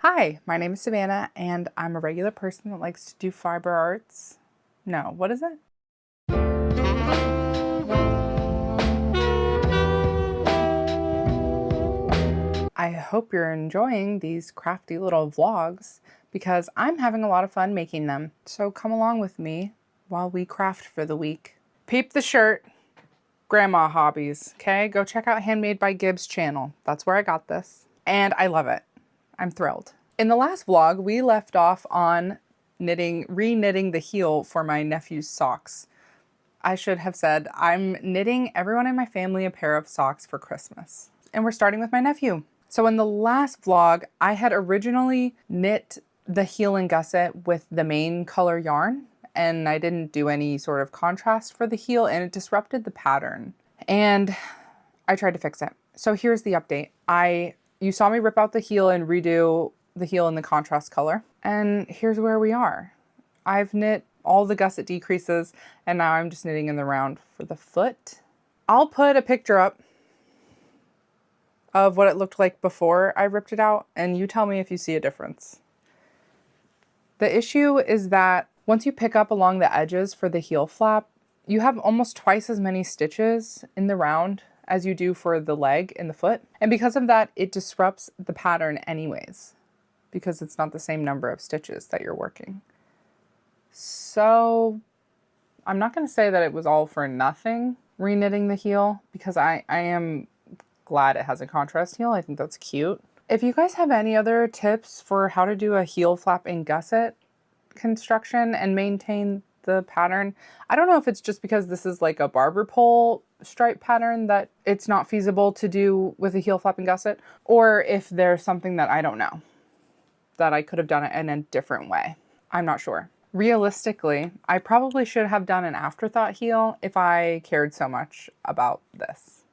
Hi, my name is Savannah, and I'm a regular person that likes to do fiber arts. No, what is it? I hope you're enjoying these crafty little vlogs because I'm having a lot of fun making them. So come along with me while we craft for the week. Peep the shirt, grandma hobbies, okay? Go check out Handmade by Gibbs channel. That's where I got this. And I love it. I'm thrilled. In the last vlog, we left off on re-knitting the heel for my nephew's socks. I should have said I'm knitting everyone in my family a pair of socks for Christmas. And we're starting with my nephew. So in the last vlog, I had originally knit the heel and gusset with the main color yarn, and I didn't do any sort of contrast for the heel, and it disrupted the pattern. And I tried to fix it. So here's the update. You saw me rip out the heel and redo the heel in the contrast color. And here's where we are. I've knit all the gusset decreases, and now I'm just knitting in the round for the foot. I'll put a picture up of what it looked like before I ripped it out, and you tell me if you see a difference. The issue is that once you pick up along the edges for the heel flap, you have almost twice as many stitches in the round as you do for the leg and the foot. And because of that, it disrupts the pattern anyways, because it's not the same number of stitches that you're working. So I'm not going to say that it was all for nothing re-knitting the heel, because I am glad it has a contrast heel. I think that's cute. If you guys have any other tips for how to do a heel flap and gusset construction and maintain the pattern, I don't know if it's just because this is like a barber pole stripe pattern that it's not feasible to do with a heel flap and gusset, or if there's something that I don't know, that I could have done it in a different way. I'm not sure. Realistically, I probably should have done an afterthought heel if I cared so much about this,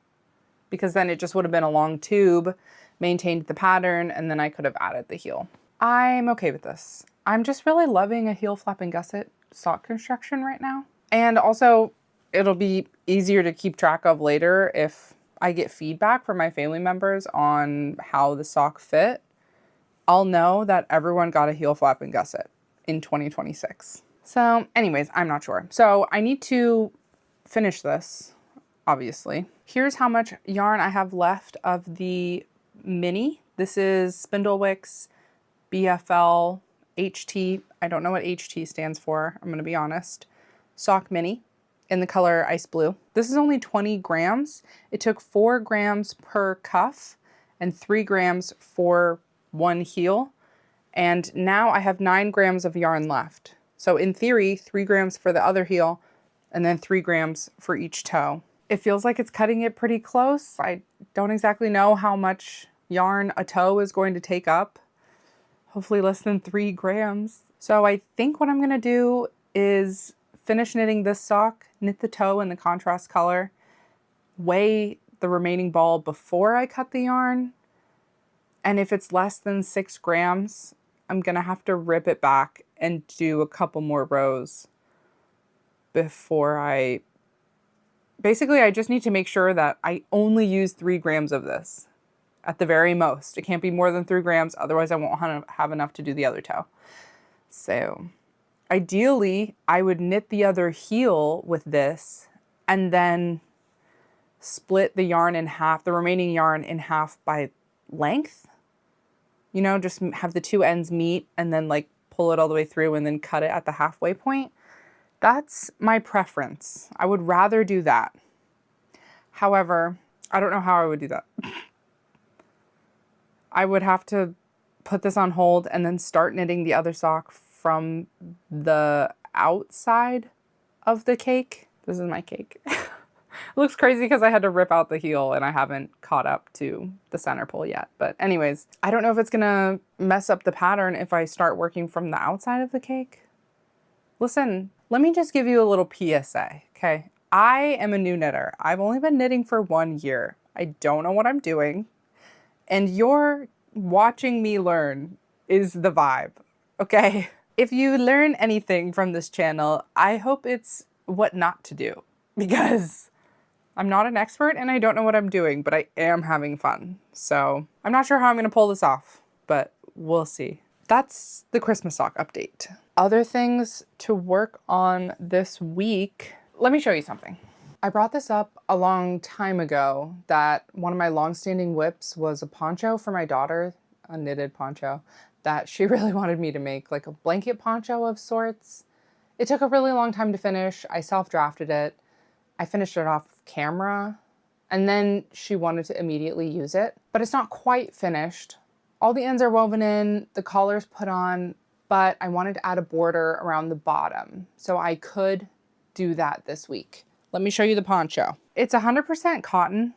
because then it just would have been a long tube, maintained the pattern, and then I could have added the heel. I'm okay with this. I'm just really loving a heel flap and gusset sock construction right now. And also, it'll be easier to keep track of later if I get feedback from my family members on how the sock fit. I'll know that everyone got a heel flap and gusset in 2026. So anyways, I'm not sure. So I need to finish this, obviously. Here's how much yarn I have left of the mini. This is Spindlewicks BFL HT. I don't know what HT stands for, I'm gonna be honest. Sock mini in the color ice blue. This is only 20 grams. It took 4 grams per cuff and 3 grams for one heel. And now I have 9 grams of yarn left. So in theory, 3 grams for the other heel and then 3 grams for each toe. It feels like it's cutting it pretty close. I don't exactly know how much yarn a toe is going to take up. Hopefully less than 3 grams. So I think what I'm gonna do is finish knitting this sock, knit the toe in the contrast color, weigh the remaining ball before I cut the yarn. And if it's less than 6 grams, I'm gonna have to rip it back and do a couple more rows before basically I just need to make sure that I only use 3 grams of this at the very most. It can't be more than 3 grams, otherwise I won't have enough to do the other toe. So ideally, I would knit the other heel with this and then split the yarn in half, the remaining yarn in half by length. You know, just have the 2 ends meet and then like pull it all the way through and then cut it at the halfway point. That's my preference. I would rather do that. However, I don't know how I would do that. I would have to put this on hold and then start knitting the other sock from the outside of the cake. This is my cake. It looks crazy because I had to rip out the heel and I haven't caught up to the center pole yet. But anyways, I don't know if it's gonna mess up the pattern if I start working from the outside of the cake. Listen, let me just give you a little PSA, okay? I am a new knitter. I've only been knitting for 1 year. I don't know what I'm doing. And you're watching me learn is the vibe, okay? If you learn anything from this channel, I hope it's what not to do, because I'm not an expert and I don't know what I'm doing, but I am having fun. So I'm not sure how I'm gonna pull this off, but we'll see. That's the Christmas sock update. Other things to work on this week. Let me show you something. I brought this up a long time ago that one of my long-standing whips was a poncho for my daughter, a knitted poncho, that she really wanted me to make, like a blanket poncho of sorts. It took a really long time to finish. I self-drafted it. I finished it off camera, and then she wanted to immediately use it, but it's not quite finished. All the ends are woven in, the collar's put on, but I wanted to add a border around the bottom, so I could do that this week. Let me show you the poncho. It's 100% cotton,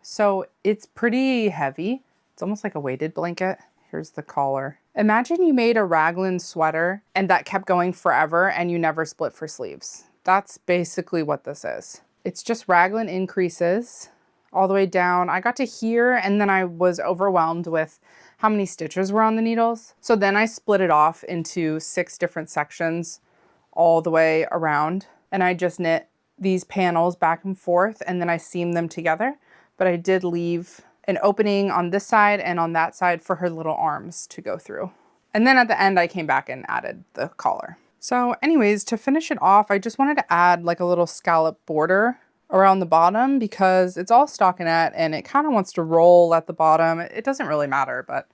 so it's pretty heavy. It's almost like a weighted blanket. Here's the collar. Imagine you made a raglan sweater and that kept going forever and you never split for sleeves. That's basically what this is. It's just raglan increases all the way down. I got to here and then I was overwhelmed with how many stitches were on the needles. So then I split it off into 6 different sections all the way around, and I just knit these panels back and forth and then I seamed them together. But I did leave an opening on this side and on that side for her little arms to go through. And then at the end I came back and added the collar. So anyways, to finish it off, I just wanted to add like a little scallop border around the bottom because it's all stockinette and it kind of wants to roll at the bottom. It doesn't really matter, but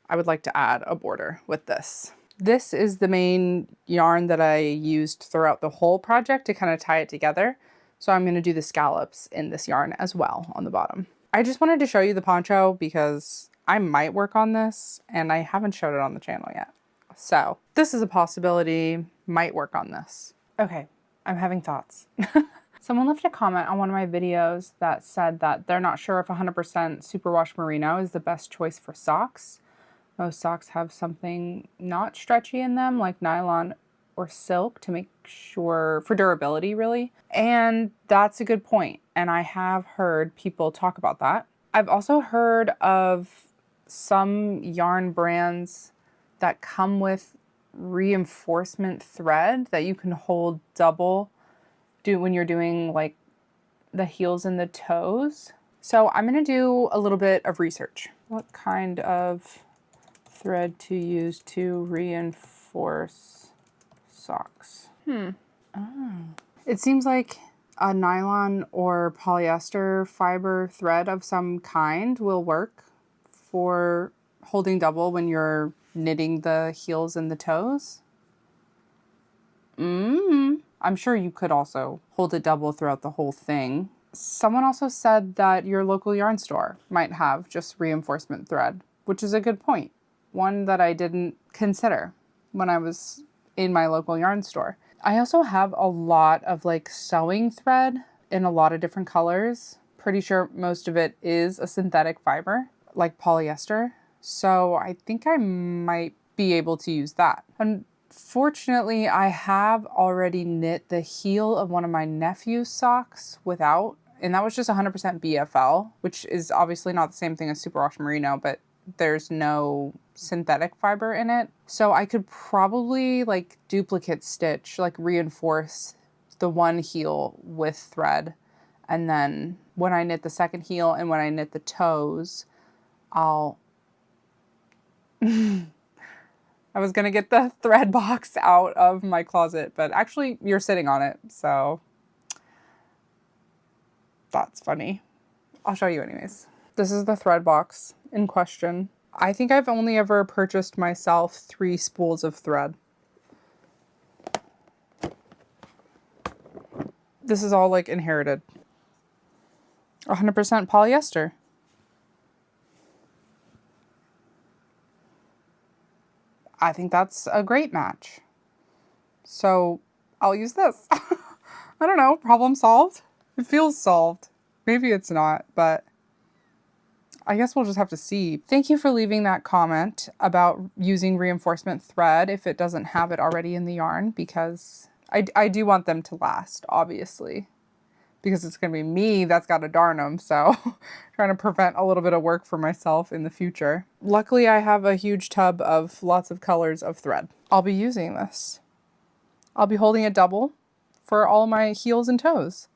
I would like to add a border with this. This is the main yarn that I used throughout the whole project to kind of tie it together. So I'm going to do the scallops in this yarn as well on the bottom. I just wanted to show you the poncho because I might work on this and I haven't showed it on the channel yet. So this is a possibility, might work on this. Okay, I'm having thoughts. Someone left a comment on one of my videos that said that they're not sure if 100% superwash merino is the best choice for socks. Most socks have something not stretchy in them, like nylon or silk, to make sure, for durability really. And that's a good point. And I have heard people talk about that. I've also heard of some yarn brands that come with reinforcement thread that you can hold double when you're doing like the heels and the toes. So I'm gonna do a little bit of research. What kind of thread to use to reinforce socks? It seems like a nylon or polyester fiber thread of some kind will work for holding double when you're knitting the heels and the toes. I'm sure you could also hold it double throughout the whole thing. Someone also said that your local yarn store might have just reinforcement thread, which is a good point. One that I didn't consider when I was in my local yarn store. I also have a lot of like sewing thread in a lot of different colors. Pretty sure most of it is a synthetic fiber, like polyester. So I think I might be able to use that. Unfortunately, I have already knit the heel of one of my Nephews socks without, and that was just 100% BFL, which is obviously not the same thing as superwash merino, but there's no synthetic fiber in it. So I could probably like duplicate stitch, like reinforce the one heel with thread. And then when I knit the second heel and when I knit the toes, I'll I was gonna get the thread box out of my closet, but actually you're sitting on it, so that's funny. I'll show you anyways. This is the thread box in question. I think I've only ever purchased myself 3 spools of thread. This is all like inherited. 100% polyester. I think that's a great match. So I'll use this. I don't know, problem solved? It feels solved. Maybe it's not, but I guess we'll just have to see. Thank you for leaving that comment about using reinforcement thread if it doesn't have it already in the yarn, because I do want them to last, obviously, because it's going to be me that's got to darn them. So trying to prevent a little bit of work for myself in the future. Luckily, I have a huge tub of lots of colors of thread. I'll be using this. I'll be holding it double for all my heels and toes.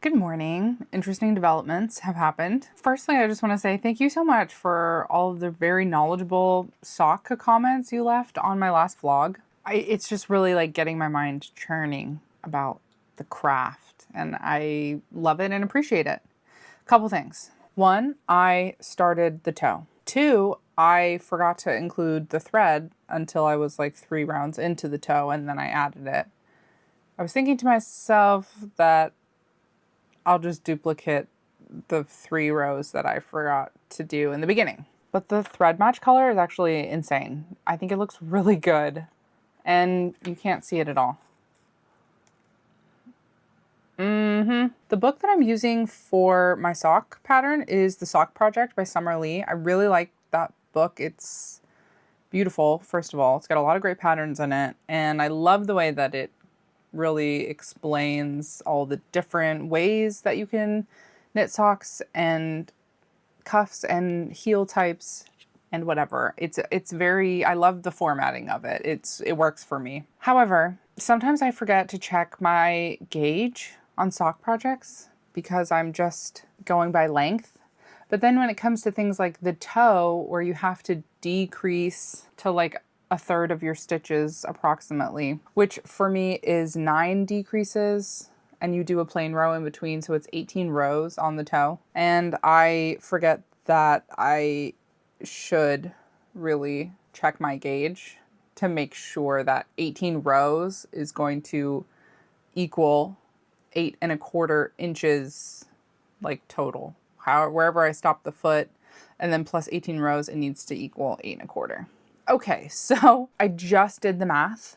Good morning. Interesting developments have happened. Firstly, I just want to say thank you so much for all of the very knowledgeable sock comments you left on my last vlog. It's just really like getting my mind churning about the craft, and I love it and appreciate it. Couple things. One, I started the toe. Two, I forgot to include the thread until I was like 3 rounds into the toe, and then I added it. I was thinking to myself that I'll just duplicate the 3 rows that I forgot to do in the beginning. But the thread match color is actually insane. I think it looks really good, and you can't see it at all. The book that I'm using for my sock pattern is The Sock Project by Summer Lee. I really like that book. It's beautiful, first of all. It's got a lot of great patterns in it, and I love the way that it really explains all the different ways that you can knit socks and cuffs and heel types and whatever. It's very, I love the formatting of it. It works for me. However, sometimes I forget to check my gauge on sock projects because I'm just going by length. But then when it comes to things like the toe, where you have to decrease to like 1/3 of your stitches approximately, which for me is 9 decreases, and you do a plain row in between, so it's 18 rows on the toe. And I forget that I should really check my gauge to make sure that 18 rows is going to equal 8 1/4 inches like total. Wherever I stop the foot, and then plus 18 rows, it needs to equal 8 1/4. Okay, so I just did the math,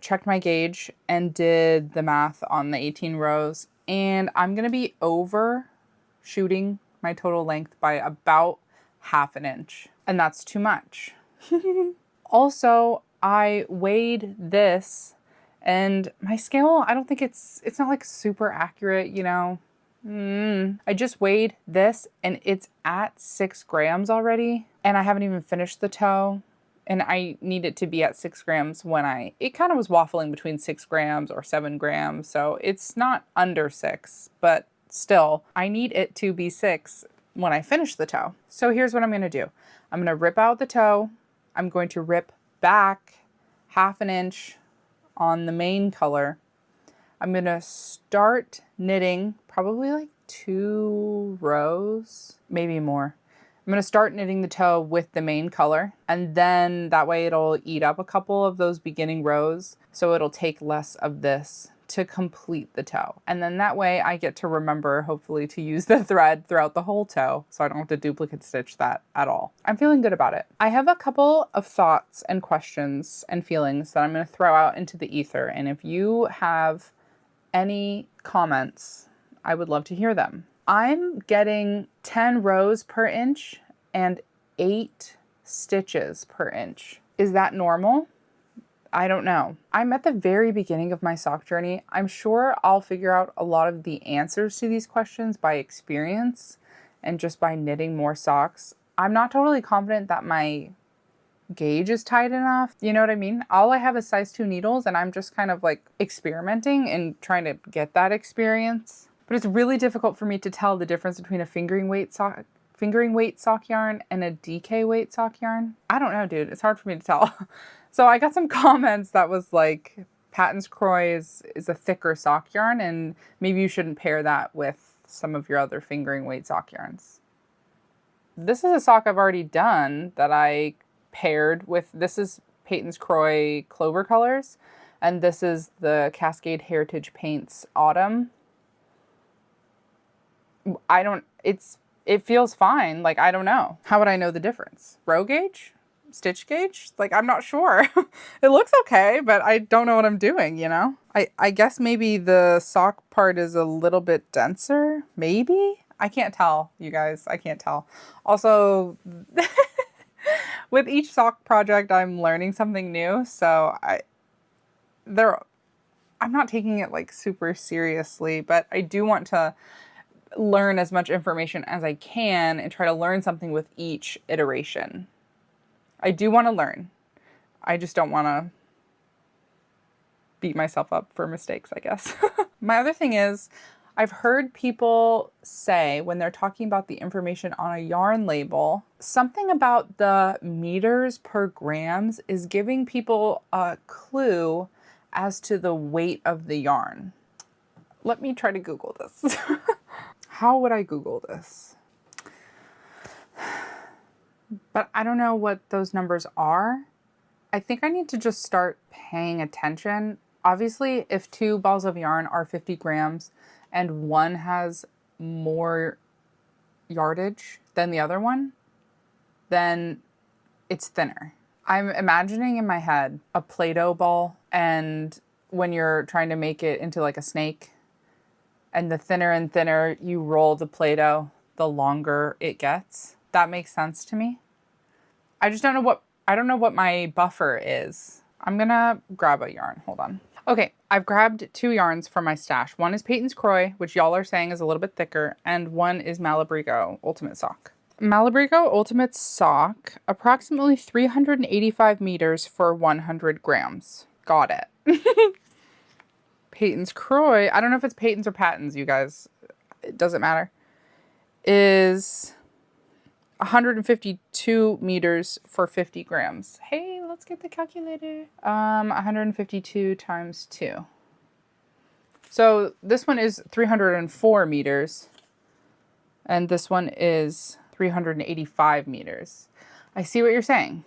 checked my gauge and did the math on the 18 rows, and I'm gonna be overshooting my total length by about 1/2 inch, and that's too much. Also, I weighed this, and my scale, I don't think it's not like super accurate, you know. I just weighed this and it's at 6 grams already, and I haven't even finished the toe. And I need it to be at 6 grams when it kind of was waffling between 6 grams or 7 grams. So it's not under 6, but still, I need it to be 6 when I finish the toe. So here's what I'm going to do. I'm going to rip out the toe. I'm going to rip back 1/2 inch on the main color. I'm going to start knitting probably like 2 rows, maybe more. I'm going to start knitting the toe with the main color, and then that way it'll eat up a couple of those beginning rows, so it'll take less of this to complete the toe. And then that way I get to remember, hopefully, to use the thread throughout the whole toe, so I don't have to duplicate stitch that at all. I'm feeling good about it. I have a couple of thoughts and questions and feelings that I'm going to throw out into the ether, and if you have any comments, I would love to hear them. I'm getting 10 rows per inch and 8 stitches per inch. Is that normal? I don't know. I'm at the very beginning of my sock journey. I'm sure I'll figure out a lot of the answers to these questions by experience and just by knitting more socks. I'm not totally confident that my gauge is tight enough. You know what I mean? All I have is size 2 needles, and I'm just kind of like experimenting and trying to get that experience. But it's really difficult for me to tell the difference between a fingering weight sock yarn and a DK weight sock yarn. I don't know, dude. It's hard for me to tell. So I got some comments that was like, Patton's Croy is a thicker sock yarn, and maybe you shouldn't pair that with some of your other fingering weight sock yarns. This is a sock I've already done that I paired with. This is Patton's Croy Clover Colors, and this is the Cascade Heritage Paints Autumn. It feels fine. Like, I don't know. How would I know the difference? Row gauge? Stitch gauge? Like, I'm not sure. It looks okay, but I don't know what I'm doing, you know? I guess maybe the sock part is a little bit denser, maybe? I can't tell, you guys. I can't tell. Also, with each sock project, I'm learning something new, so I'm not taking it like super seriously, but I do want to learn as much information as I can and try to learn something with each iteration. I do want to learn. I just don't want to beat myself up for mistakes, I guess. My other thing is, I've heard people say when they're talking about the information on a yarn label, something about the meters per grams is giving people a clue as to the weight of the yarn. Let me try to Google this. How would I Google this? But I don't know what those numbers are. I think I need to just start paying attention. Obviously, if 2 balls of yarn are 50 grams and one has more yardage than the other one, then it's thinner. I'm imagining in my head a Play-Doh ball, and when you're trying to make it into like a snake, and the thinner and thinner you roll the Play-Doh, the longer it gets. That makes sense to me. I just don't know what my buffer is. I'm gonna grab a yarn, hold on. Okay, I've grabbed 2 yarns from my stash. One is Peyton's Croy, which y'all are saying is a little bit thicker, and one is Malabrigo Ultimate Sock. Malabrigo Ultimate Sock, approximately 385 meters for 100 grams. Got it. Peyton's Croy, I don't know if it's Peyton's or Patton's, you guys. It doesn't matter. Is 152 meters for 50 grams. Hey, let's get the calculator. 152 times 2. So this one is 304 meters. And this one is 385 meters. I see what you're saying.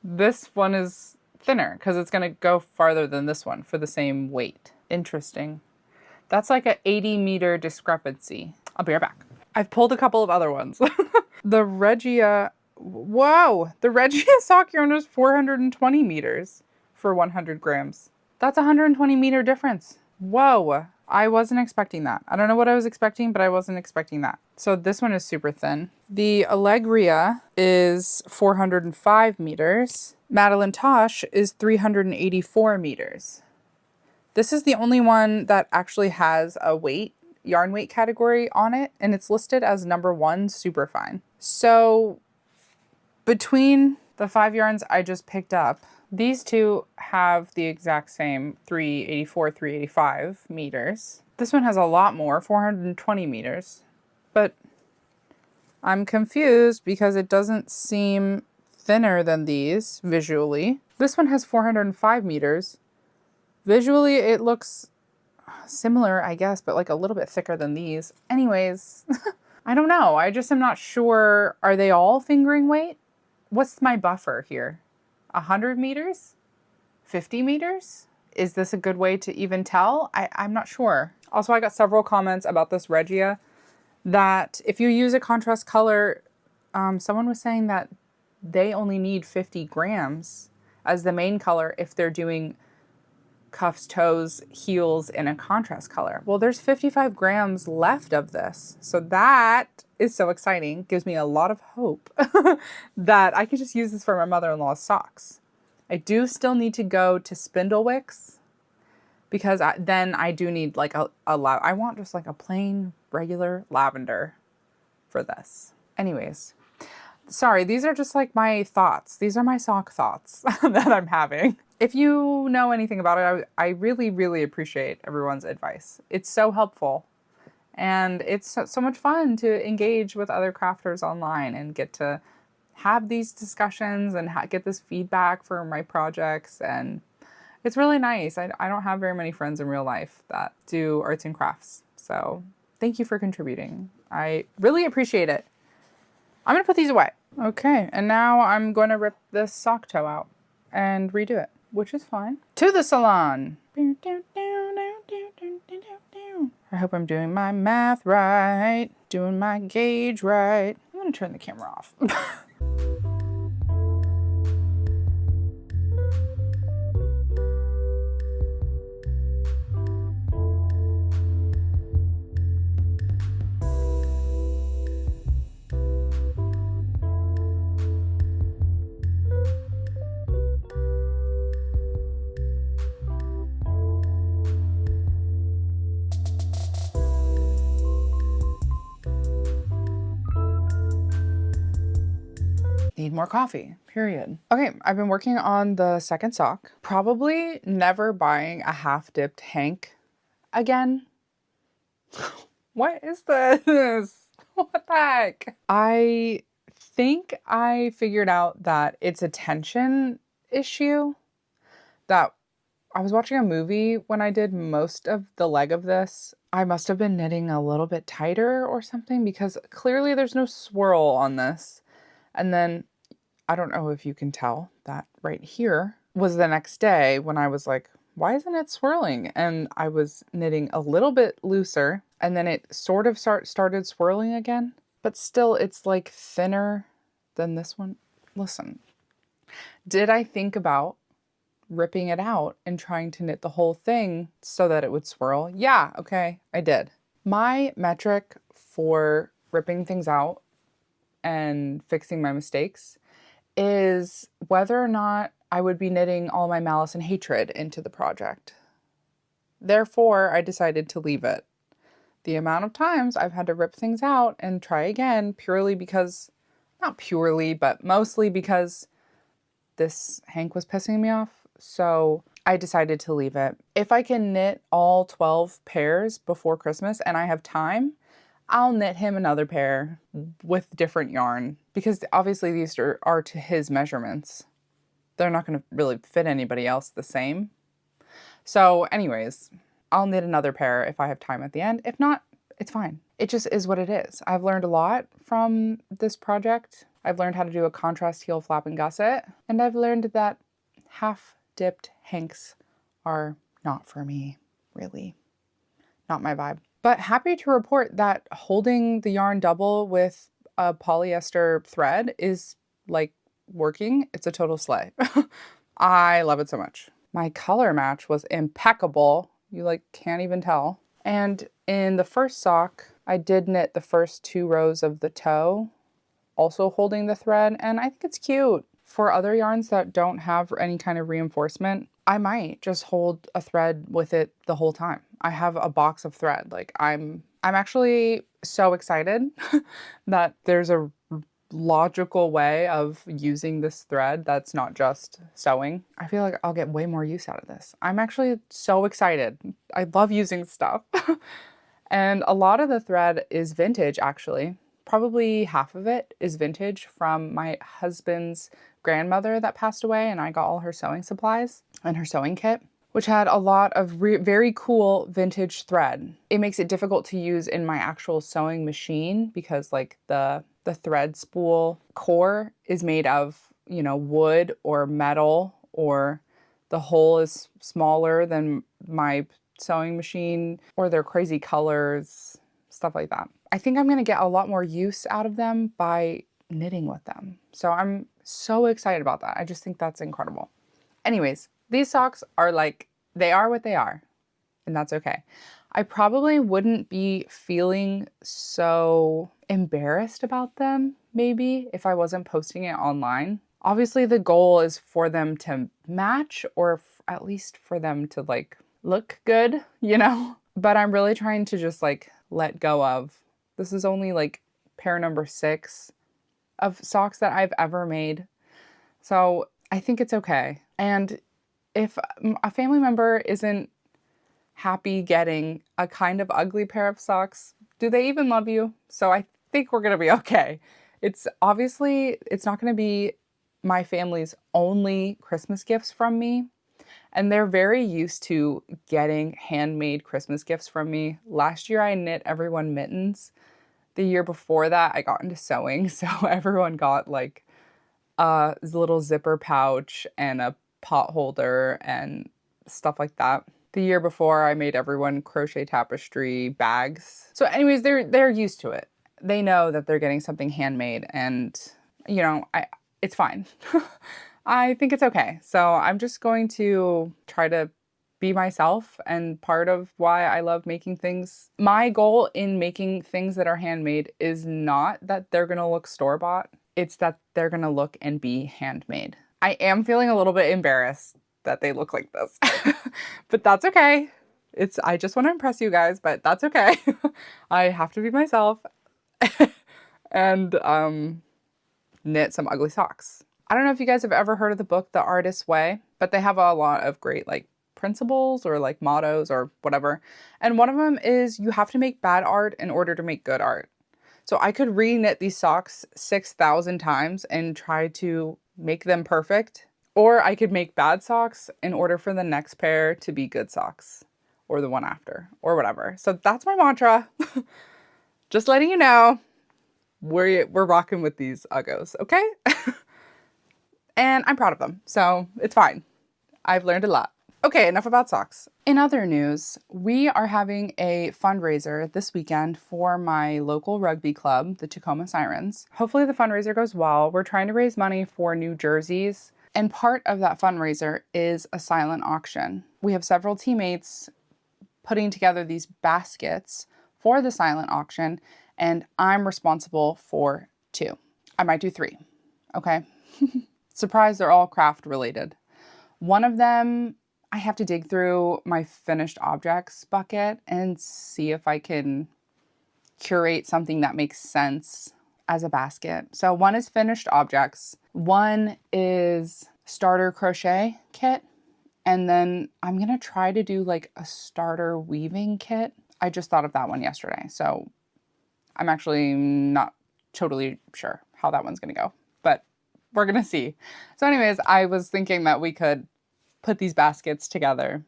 This one is thinner because it's going to go farther than this one for the same weight. Interesting. That's like an 80 meter discrepancy. I'll be right back. I've pulled a couple of other ones. The Regia, whoa, the Regia sock yarn is 420 meters for 100 grams. That's a 120 meter difference. Whoa, I wasn't expecting that. I don't know what I was expecting, but I wasn't expecting that. So this one is super thin. The Allegria is 405 meters. Madeline Tosh is 384 meters. This is the only one that actually has a yarn weight category on it, and it's listed as number 1 superfine. So between the 5 yarns I just picked up, these two have the exact same 384, 385 meters. This one has a lot more, 420 meters, but I'm confused because it doesn't seem thinner than these visually. This one has 405 meters. Visually, it looks similar, I guess, but like a little bit thicker than these. Anyways, I don't know. I just am not sure. Are they all fingering weight? What's my buffer here? 100 meters? 50 meters? Is this a good way to even tell? I'm not sure. Also, I got several comments about this Regia that if you use a contrast color, someone was saying that they only need 50 grams as the main color if they're doing cuffs, toes, heels in a contrast color. Well, there's 55 grams left of this. So that is so exciting. Gives me a lot of hope that I can just use this for my mother-in-law's socks. I do still need to go to Spindlewicks because then I do need like I want just like a plain regular lavender for this. Anyways, sorry, these are just like my thoughts. These are my sock thoughts that I'm having. If you know anything about it, I really, really appreciate everyone's advice. It's so helpful. And it's so much fun to engage with other crafters online and get to have these discussions and get this feedback for my projects. And it's really nice. I don't have very many friends in real life that do arts and crafts. So thank you for contributing. I really appreciate it. I'm going to put these away. Okay, and now I'm going to rip this sock toe out and redo it, which is fine. To the salon. I hope I'm doing my math right, doing my gauge right. I'm going to turn the camera off. Need more coffee, period. Okay, I've been working on the second sock. Probably never buying a half-dipped hank again. What is this? What the heck? I think I figured out that it's a tension issue. That I was watching a movie when I did most of the leg of this. I must have been knitting a little bit tighter or something because clearly there's no swirl on this. And then I don't know if you can tell that right here was the next day when I was like, why isn't it swirling? And I was knitting a little bit looser and then it sort of started swirling again, but still it's like thinner than this one. Listen, did I think about ripping it out and trying to knit the whole thing so that it would swirl? Yeah, okay, I did. My metric for ripping things out and fixing my mistakes is whether or not I would be knitting all my malice and hatred into the project. Therefore, I decided to leave it. The amount of times I've had to rip things out and try again purely because, not purely, but mostly because this Hank was pissing me off. So I decided to leave it. If I can knit all 12 pairs before Christmas and I have time, I'll knit him another pair with different yarn because obviously these are to his measurements. They're not going to really fit anybody else the same. So anyways, I'll knit another pair if I have time at the end. If not, it's fine. It just is what it is. I've learned a lot from this project. I've learned how to do a contrast heel flap and gusset, and I've learned that half-dipped hanks are not for me, really. Not my vibe. But happy to report that holding the yarn double with a polyester thread is like working. It's a total slay. I love it so much. My color match was impeccable. You like can't even tell. And in the first sock, I did knit the first 2 rows of the toe, also holding the thread, and I think it's cute. For other yarns that don't have any kind of reinforcement, I might just hold a thread with it the whole time. I have a box of thread. Like I'm actually so excited that there's a logical way of using this thread that's not just sewing. I feel like I'll get way more use out of this. I'm actually so excited. I love using stuff. And a lot of the thread is vintage actually. Probably half of it is vintage from my husband's grandmother that passed away, and I got all her sewing supplies and her sewing kit, which had a lot of very cool vintage thread. It makes it difficult to use in my actual sewing machine because like the thread spool core is made of, you know, wood or metal, or the hole is smaller than my sewing machine, or they're crazy colors, stuff like that. I think I'm going to get a lot more use out of them by knitting with them. So I'm so excited about that. I just think that's incredible. Anyways, these socks are like, they are what they are, and that's okay. I probably wouldn't be feeling so embarrassed about them, maybe, if I wasn't posting it online. Obviously, the goal is for them to match, or at least for them to like look good, you know? But I'm really trying to just like let go of. This is only like pair number 6 of socks that I've ever made. So I think it's okay. And if a family member isn't happy getting a kind of ugly pair of socks, do they even love you? So I think we're gonna be okay. It's not gonna be my family's only Christmas gifts from me. And they're very used to getting handmade Christmas gifts from me. Last year I knit everyone mittens. The year before that I got into sewing, so everyone got like a little zipper pouch and a pot holder and stuff like that. The year before I made everyone crochet tapestry bags. So anyways, they're used to it. They know that they're getting something handmade, and you know, it's fine. I think it's okay. So I'm just going to try to be myself, and part of why I love making things. My goal in making things that are handmade is not that they're gonna look store-bought. It's that they're gonna look and be handmade. I am feeling a little bit embarrassed that they look like this, but that's okay. I just want to impress you guys, but that's okay. I have to be myself and knit some ugly socks. I don't know if you guys have ever heard of the book, The Artist's Way, but they have a lot of great like principles or like mottos or whatever. And one of them is you have to make bad art in order to make good art. So I could re-knit these socks 6,000 times and try to make them perfect. Or I could make bad socks in order for the next pair to be good socks. Or the one after. Or whatever. So that's my mantra. Just letting you know. We're rocking with these Uggos, okay? And I'm proud of them. So it's fine. I've learned a lot. Okay, enough about socks. In other news, we are having a fundraiser this weekend for my local rugby club, the Tacoma Sirens. Hopefully the fundraiser goes well. We're trying to raise money for new jerseys, and part of that fundraiser is a silent auction. We have several teammates putting together these baskets for the silent auction, and I'm responsible for 2. I might do 3, okay? Surprise, they're all craft related. One of them, I have to dig through my finished objects bucket and see if I can curate something that makes sense as a basket. So one is finished objects. One is starter crochet kit. And then I'm going to try to do like a starter weaving kit. I just thought of that one yesterday. So I'm actually not totally sure how that one's going to go, but we're going to see. So anyways, I was thinking that we could put these baskets together.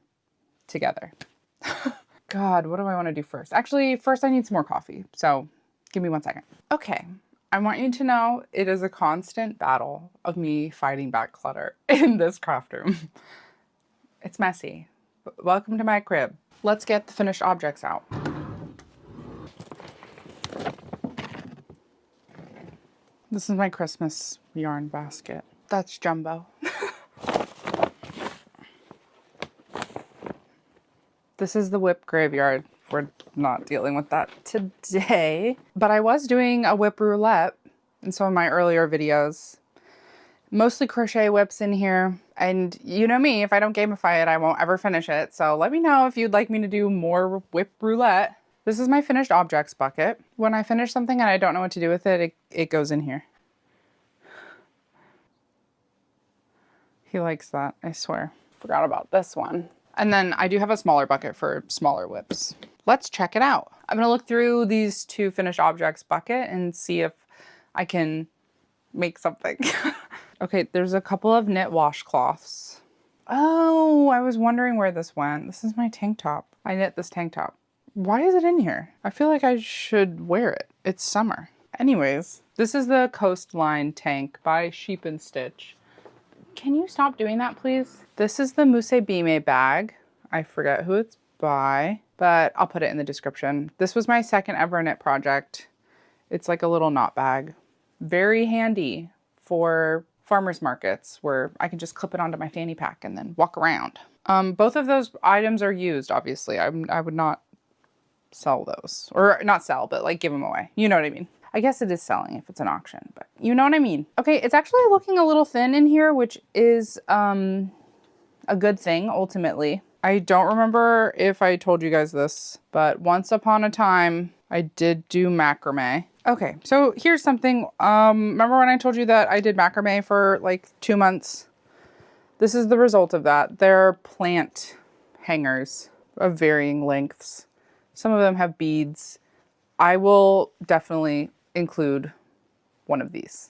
God, what do I want to do first? Actually, first I need some more coffee. So give me 1 second. Okay. I want you to know it is a constant battle of me fighting back clutter in this craft room. It's messy. Welcome to my crib. Let's get the finished objects out. This is my Christmas yarn basket. That's Jumbo. This is the whip graveyard. We're not dealing with that today. But I was doing a whip roulette in some of my earlier videos. Mostly crochet whips in here. And you know me, if I don't gamify it, I won't ever finish it. So let me know if you'd like me to do more whip roulette. This is my finished objects bucket. When I finish something and I don't know what to do with it, it goes in here. He likes that, I swear. Forgot about this one. And then I do have a smaller bucket for smaller whips. Let's check it out. I'm gonna look through these 2 finished objects bucket and see if I can make something. Okay, there's a couple of knit washcloths. Oh, I was wondering where this went. This is my tank top. I knit this tank top. Why is it in here? I feel like I should wear it. It's summer. Anyways, this is the Coastline tank by Sheep and Stitch. Can you stop doing that, please? This is the Mousse Bime bag. I forget who it's by, but I'll put it in the description. This was my second ever knit project. It's like a little knot bag. Very handy for farmers markets where I can just clip it onto my fanny pack and then walk around. Both of those items are used, obviously. I would not sell those. Or not sell, but like give them away. You know what I mean? I guess it is selling if it's an auction, but you know what I mean. Okay, it's actually looking a little thin in here, which is a good thing, ultimately. I don't remember if I told you guys this, but once upon a time, I did do macrame. Okay, so here's something. Remember when I told you that I did macrame for like 2 months? This is the result of that. They're plant hangers of varying lengths. Some of them have beads. I will definitely include one of these.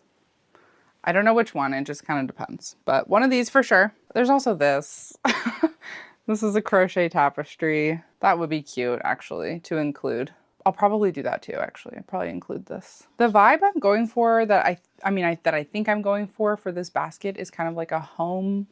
I don't know which one, it just kind of depends, but one of these for sure. There's also this. This is a crochet tapestry. That would be cute, actually, to include. I'll probably do that too, actually. I'll probably include this. The vibe I'm going for, that I think I'm going for this basket is kind of like a home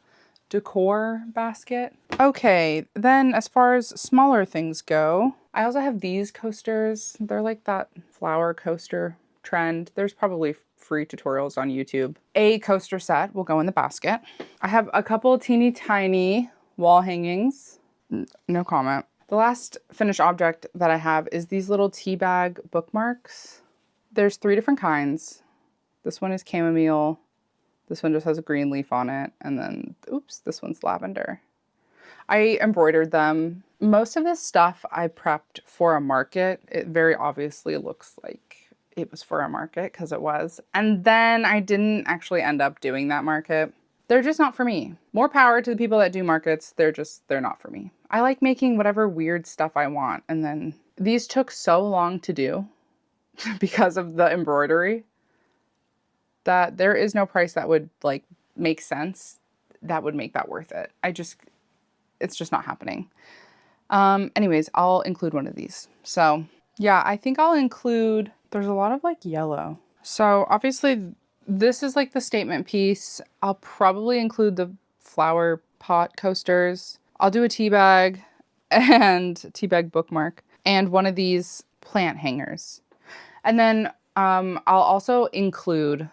decor basket. Okay, then as far as smaller things go, I also have these coasters. They're like that flower coaster trend. There's probably free tutorials on YouTube. A coaster set will go in the basket. I have a couple teeny tiny wall hangings. No comment. The last finished object that I have is these little tea bag bookmarks. There's 3 different kinds. This one is chamomile. This one just has a green leaf on it. And then, oops, this one's lavender. I embroidered them. Most of this stuff I prepped for a market. It very obviously looks like it was for a market because it was. And then I didn't actually end up doing that market. they're just not for me. More power to the people that do markets. They're not for me. I like making whatever weird stuff I want. And then these took so long to do because of the embroidery that there is no price that would like make sense that would make that worth it. It's just not happening. Anyways, I'll include one of these. So yeah, I think I'll include, there's a lot of like yellow. So obviously this is like the statement piece. I'll probably include the flower pot coasters. I'll do a tea bag and tea bag bookmark and one of these plant hangers. And then I'll also include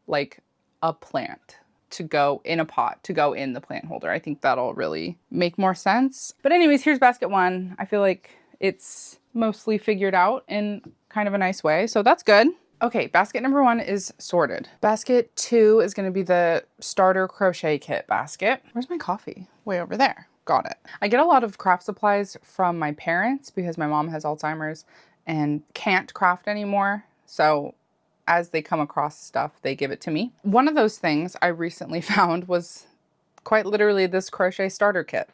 like a plant to go in a pot, to go in the plant holder. I think that'll really make more sense. But anyways, here's basket one. I feel like it's mostly figured out in kind of a nice way. So that's good. Okay, basket number one is sorted. Basket two is going to be the starter crochet kit basket. Where's my coffee? Way over there. Got it. I get a lot of craft supplies from my parents because my mom has Alzheimer's and can't craft anymore. So as they come across stuff, they give it to me. One of those things I recently found was quite literally this crochet starter kit.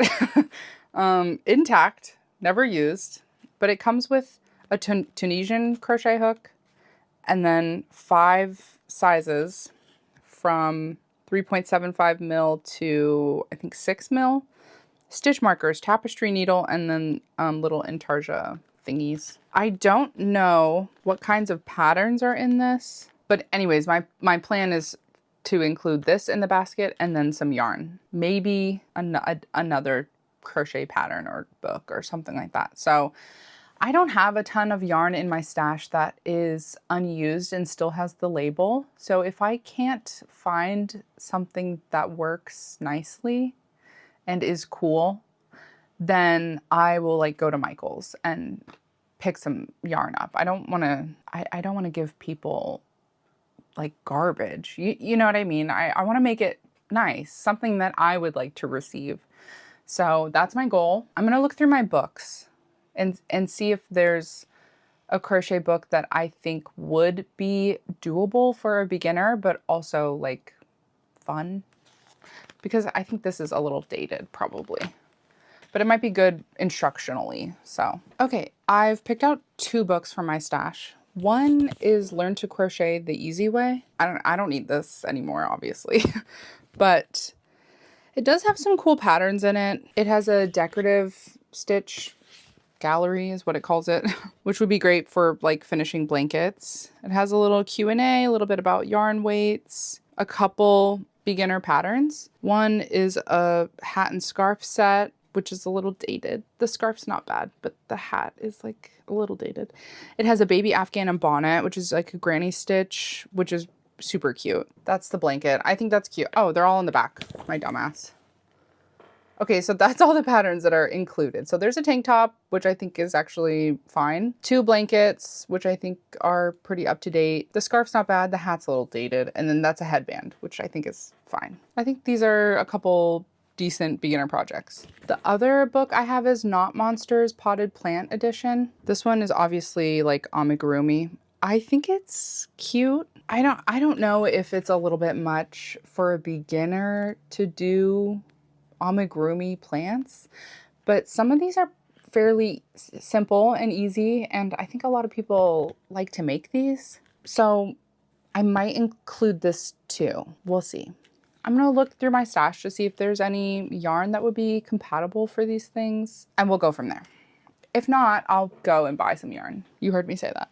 Intact, never used, but it comes with a Tunisian crochet hook and then 5 sizes from 3.75 mil to I think 6 mil, stitch markers, tapestry needle, and then little intarsia thingies. I don't know what kinds of patterns are in this, but anyways, my plan is to include this in the basket and then some yarn, maybe another crochet pattern or book or something like that. So I don't have a ton of yarn in my stash that is unused and still has the label. So if I can't find something that works nicely and is cool, then I will like go to Michael's and pick some yarn up. I don't want to give people like garbage. You know what I mean? I want to make it nice, something that I would like to receive. So that's my goal. I'm going to look through my books and see if there's a crochet book that I think would be doable for a beginner, but also like fun, because I think this is a little dated probably, but it might be good instructionally. So, okay, I've picked out 2 books from my stash. One is Learn to Crochet the Easy Way. I don't need this anymore, obviously, but it does have some cool patterns in it. It has a decorative stitch gallery is what it calls it, which would be great for like finishing blankets. It has a little Q&A, a little bit about yarn weights, a couple beginner patterns. One is a hat and scarf set, which is a little dated. The scarf's not bad, but the hat is like a little dated. It has a baby Afghan and bonnet, which is like a granny stitch, which is super cute. That's the blanket. I think that's cute. Oh, they're all in the back. My dumbass. Okay, so that's all the patterns that are included. So there's a tank top, which I think is actually fine. 2 blankets, which I think are pretty up to date. The scarf's not bad. The hat's a little dated. And then that's a headband, which I think is fine. I think these are a couple decent beginner projects. The other book I have is Knot Monsters Potted Plant Edition. This one is obviously like amigurumi. I think it's cute. I don't know if it's a little bit much for a beginner to do amigurumi plants, but some of these are fairly simple and easy, and I think a lot of people like to make these, so I might include this too. We'll see. I'm gonna look through my stash to see if there's any yarn that would be compatible for these things, and we'll go from there. If not, I'll go and buy some yarn. You heard me say that.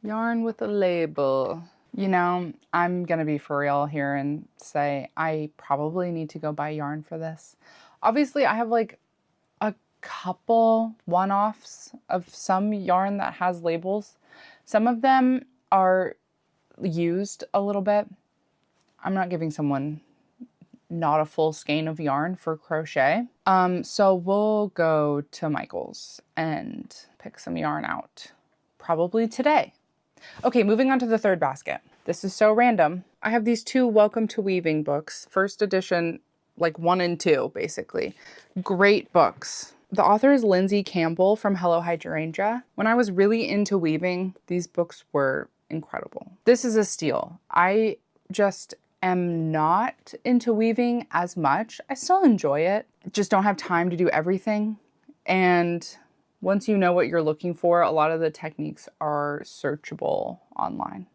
Yarn with a label. You know, I'm gonna be for real here and say I probably need to go buy yarn for this. Obviously, I have like a couple one-offs of some yarn that has labels. Some of them are used a little bit. I'm not giving someone not a full skein of yarn for crochet. So we'll go to Michael's and pick some yarn out probably today. Okay, moving on to the third basket. This is so random. I have these 2 Welcome to Weaving books, first edition, like 1 and 2, basically. Great books. The author is Lindsay Campbell from Hello Hydrangea. When I was really into weaving, these books were incredible. This is a steal. I just am not into weaving as much. I still enjoy it, just don't have time to do everything. And once you know what you're looking for, a lot of the techniques are searchable online.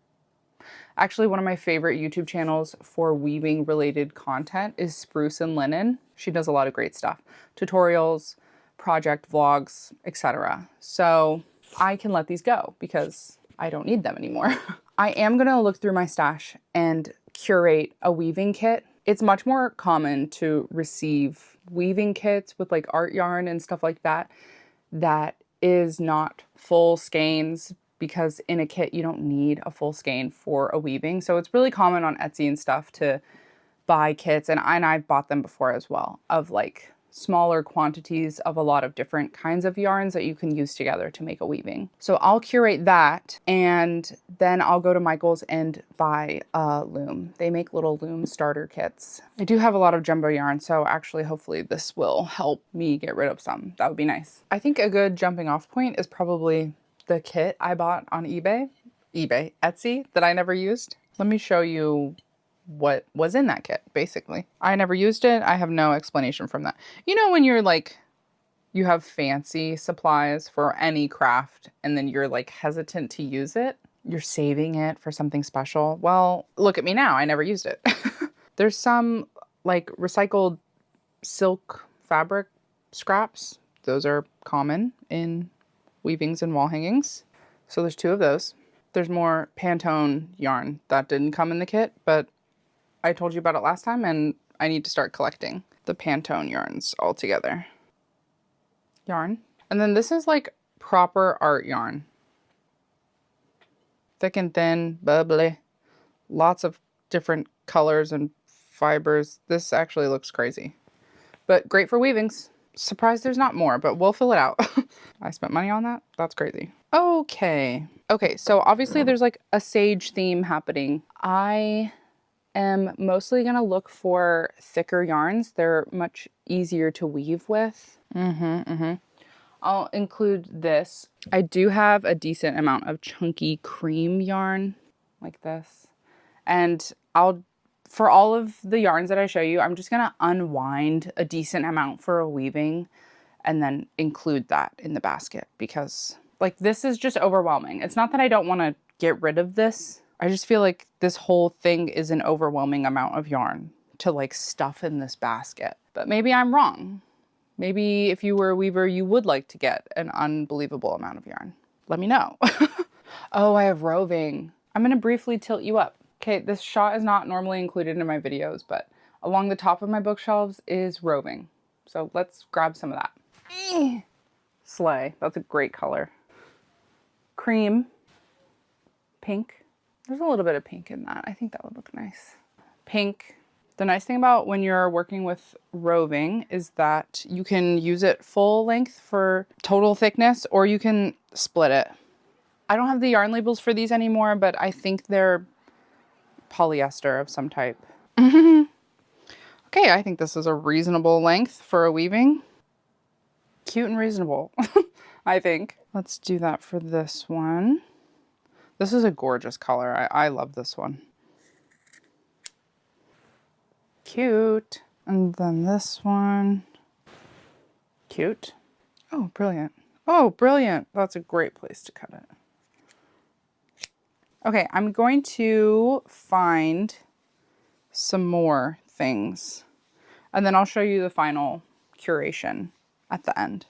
Actually, one of my favorite YouTube channels for weaving related content is Spruce and Linen. She does a lot of great stuff, tutorials, project vlogs, etc. So I can let these go because I don't need them anymore. I am gonna look through my stash and curate a weaving kit. It's much more common to receive weaving kits with like art yarn and stuff like that that is not full skeins, because in a kit you don't need a full skein for a weaving. So it's really common on Etsy and stuff to buy kits, and I've bought them before as well, of like smaller quantities of a lot of different kinds of yarns that you can use together to make a weaving. So I'll curate that, and then I'll go to Michael's and buy a loom. They make little loom starter kits. I do have a lot of jumbo yarn, so actually hopefully this will help me get rid of some. That would be nice. I think a good jumping off point is probably the kit I bought on Etsy that I never used. Let me show you what was in that kit, basically. I never used it. I have no explanation from that. You know, when you're like, you have fancy supplies for any craft and then you're like hesitant to use it, you're saving it for something special. Well, look at me now. I never used it. There's some like recycled silk fabric scraps. Those are common in weavings and wall hangings. So there's 2 of those. There's more Pantone yarn that didn't come in the kit, but I told you about it last time and I need to start collecting the Pantone yarns all together. Yarn. And then this is like proper art yarn. Thick and thin, bubbly. Lots of different colors and fibers. This actually looks crazy, but great for weavings. Surprised there's not more, but we'll fill it out. I spent money on that? That's crazy. Okay, so obviously there's like a sage theme happening. I am mostly gonna look for thicker yarns. They're much easier to weave with. I'll include this. I do have a decent amount of chunky cream yarn like this. And for all of the yarns that I show you, I'm just gonna unwind a decent amount for a weaving and then include that in the basket, because like this is just overwhelming. It's not that I don't wanna get rid of this. I just feel like this whole thing is an overwhelming amount of yarn to like stuff in this basket. But maybe I'm wrong. Maybe if you were a weaver, you would like to get an unbelievable amount of yarn. Let me know. Oh, I have roving. I'm gonna briefly tilt you up. Okay, this shot is not normally included in my videos, but along the top of my bookshelves is roving. So let's grab some of that. Slay, that's a great color. Cream, pink. There's a little bit of pink in that. I think that would look nice. Pink. The nice thing about when you're working with roving is that you can use it full length for total thickness, or you can split it. I don't have the yarn labels for these anymore, but I think they're polyester of some type. Okay, I think this is a reasonable length for a weaving. Cute and reasonable, I think. Let's do that for this one. This is a gorgeous color. I love this one. Cute. And then this one. Cute. Oh, brilliant. Oh, brilliant. That's a great place to cut it. Okay, I'm going to find some more things, and then I'll show you the final curation at the end.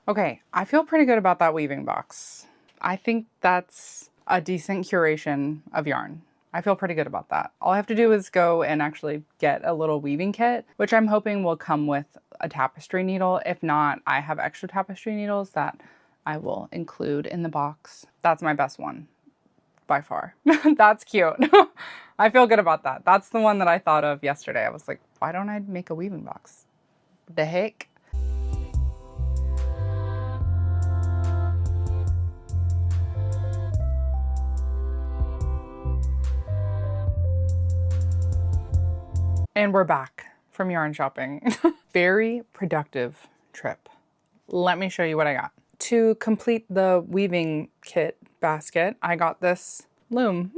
Okay, I feel pretty good about that weaving box. I think that's a decent curation of yarn. I feel pretty good about that. All I have to do is go and actually get a little weaving kit, which I'm hoping will come with a tapestry needle. If not, I have extra tapestry needles that I will include in the box. That's my best one by far. That's cute. I feel good about that. That's the one that I thought of yesterday. I was like, why don't I make a weaving box? The heck? And we're back from yarn shopping. Very productive trip. Let me show you what I got. To complete the weaving kit basket, I got this loom.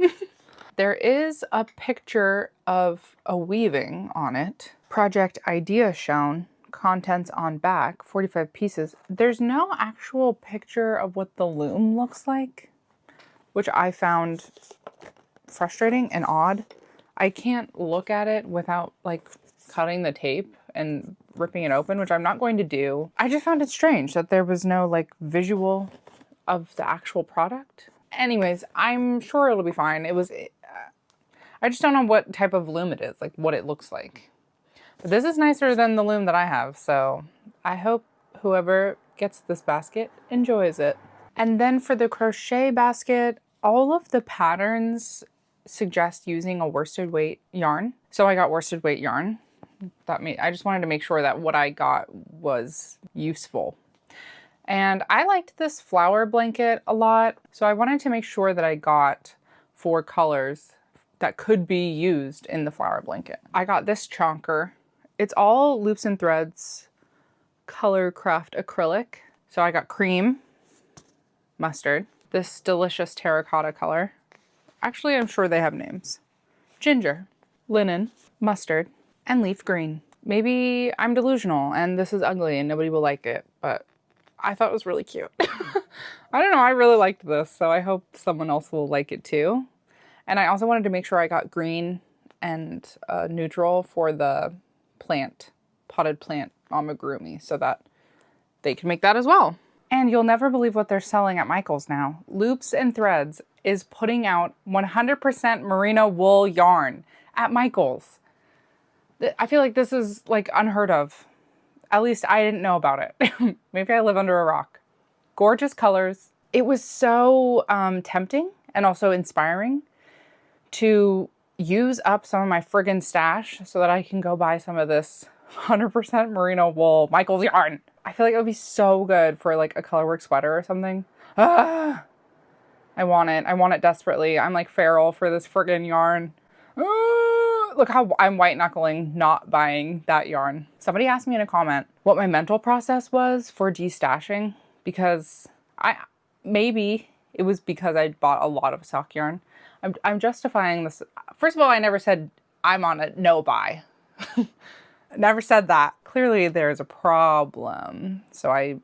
There is a picture of a weaving on it. Project idea shown, contents on back, 45 pieces. There's no actual picture of what the loom looks like, which I found frustrating and odd. I can't look at it without like cutting the tape and ripping it open, which I'm not going to do. I just found it strange that there was no like visual of the actual product. Anyways, I'm sure it'll be fine. I just don't know what type of loom it is, like what it looks like. But this is nicer than the loom that I have, so I hope whoever gets this basket enjoys it. And then for the crochet basket, all of the patterns suggest using a worsted weight yarn. So I got worsted weight yarn. I just wanted to make sure that what I got was useful. And I liked this flower blanket a lot, so I wanted to make sure that I got 4 colors that could be used in the flower blanket. I got this chonker. It's all loops and threads, color craft acrylic. So I got cream, mustard, this delicious terracotta color. Actually, I'm sure they have names. Ginger, linen, mustard, and leaf green. Maybe I'm delusional and this is ugly and nobody will like it, but I thought it was really cute. I don't know, I really liked this, so I hope someone else will like it too. And I also wanted to make sure I got green and neutral for the potted plant amigurumi, so that they can make that as well. And you'll never believe what they're selling at Michael's now. Loops and Threads is putting out 100% merino wool yarn at Michael's. I feel like this is like unheard of. At least I didn't know about it. Maybe I live under a rock. Gorgeous colors. It was so tempting and also inspiring to use up some of my friggin' stash so that I can go buy some of this 100% merino wool Michael's yarn. I feel like it would be so good for like a colorwork sweater or something. Ah, I want it. I want it desperately. I'm like feral for this friggin' yarn. Ah, look how I'm white knuckling not buying that yarn. Somebody asked me in a comment what my mental process was for destashing, because maybe it was because I bought a lot of sock yarn. I'm justifying this. First of all, I never said I'm on a no buy. Never said that. Clearly there's a problem. So I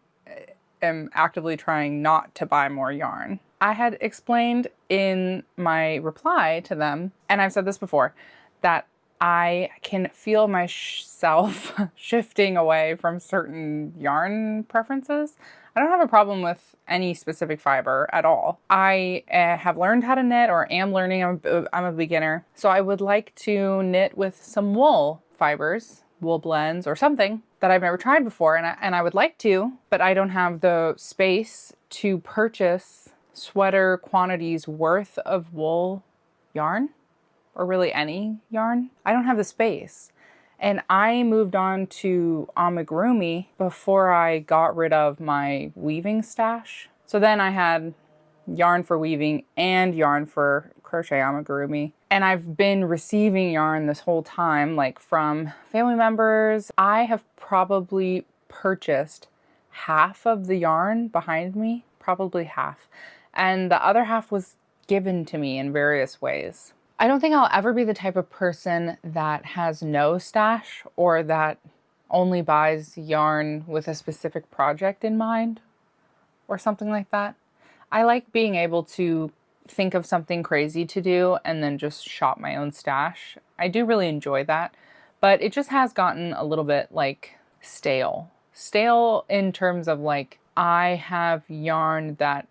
am actively trying not to buy more yarn. I had explained in my reply to them, and I've said this before, that I can feel myself shifting away from certain yarn preferences. I don't have a problem with any specific fiber at all. I have learned how to knit, or am learning. I'm a beginner. So I would like to knit with some wool fibers, wool blends or something that I've never tried before. And I would like to, but I don't have the space to purchase sweater quantities worth of wool yarn, or really any yarn. I don't have the space. And I moved on to amigurumi before I got rid of my weaving stash. So then I had yarn for weaving and yarn for crochet amigurumi. And I've been receiving yarn this whole time, like from family members. I have probably purchased half of the yarn behind me, probably half. And the other half was given to me in various ways. I don't think I'll ever be the type of person that has no stash, or that only buys yarn with a specific project in mind or something like that. I like being able to think of something crazy to do and then just shop my own stash. I do really enjoy that, but it just has gotten a little bit like stale. Stale in terms of like, I have yarn that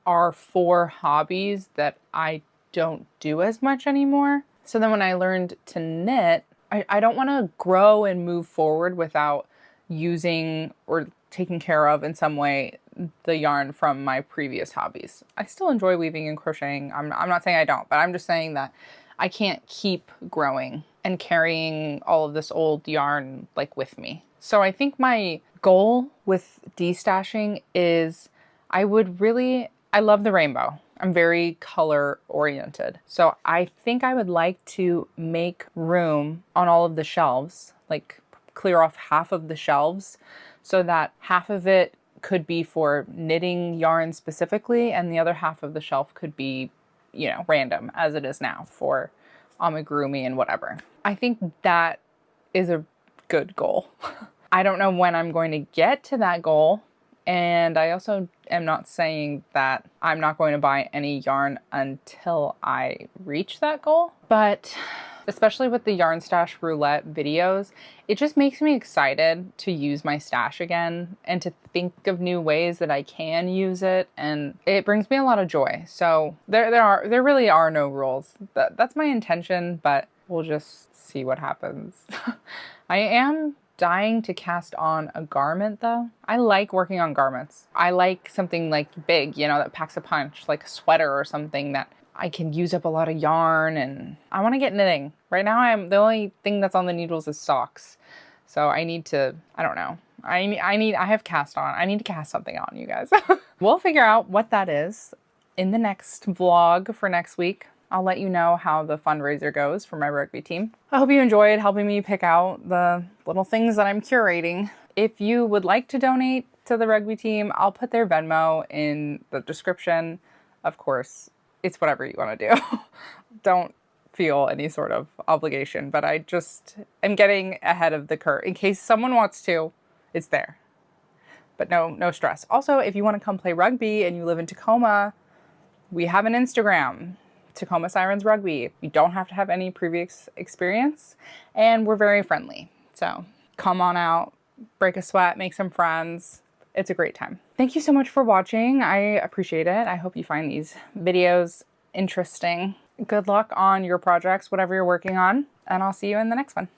are for hobbies that I don't do as much anymore. So then when I learned to knit, I don't want to grow and move forward without using or taking care of in some way the yarn from my previous hobbies. I still enjoy weaving and crocheting. I'm not saying I don't, but I'm just saying that I can't keep growing and carrying all of this old yarn like with me. So I think my goal with destashing is I love the rainbow. I'm very color oriented. So I think I would like to make room on all of the shelves, like clear off half of the shelves so that half of it could be for knitting yarn specifically and the other half of the shelf could be, you know, random as it is now for amigurumi and whatever. I think that is a good goal. I don't know when I'm going to get to that goal. And I also am not saying that I'm not going to buy any yarn until I reach that goal. But especially with the Yarn Stash Roulette videos, it just makes me excited to use my stash again and to think of new ways that I can use it. And it brings me a lot of joy. So there really are no rules. That's my intention, but we'll just see what happens. I am dying to cast on a garment though. I like working on garments. I like something like big, you know, that packs a punch, like a sweater or something that I can use up a lot of yarn, and I want to get knitting. Right now the only thing that's on the needles is socks. So I need to, I don't know. I have cast on. I need to cast something on, you guys. We'll figure out what that is in the next vlog for next week. I'll let you know how the fundraiser goes for my rugby team. I hope you enjoyed helping me pick out the little things that I'm curating. If you would like to donate to the rugby team, I'll put their Venmo in the description. Of course, it's whatever you want to do. Don't feel any sort of obligation, but I just am getting ahead of the curve. In case someone wants to, it's there. But no stress. Also, if you want to come play rugby and you live in Tacoma, we have an Instagram. Tacoma Sirens Rugby. You don't have to have any previous experience, and we're very friendly. So come on out, break a sweat, make some friends. It's a great time. Thank you so much for watching. I appreciate it. I hope you find these videos interesting. Good luck on your projects, whatever you're working on, and I'll see you in the next one.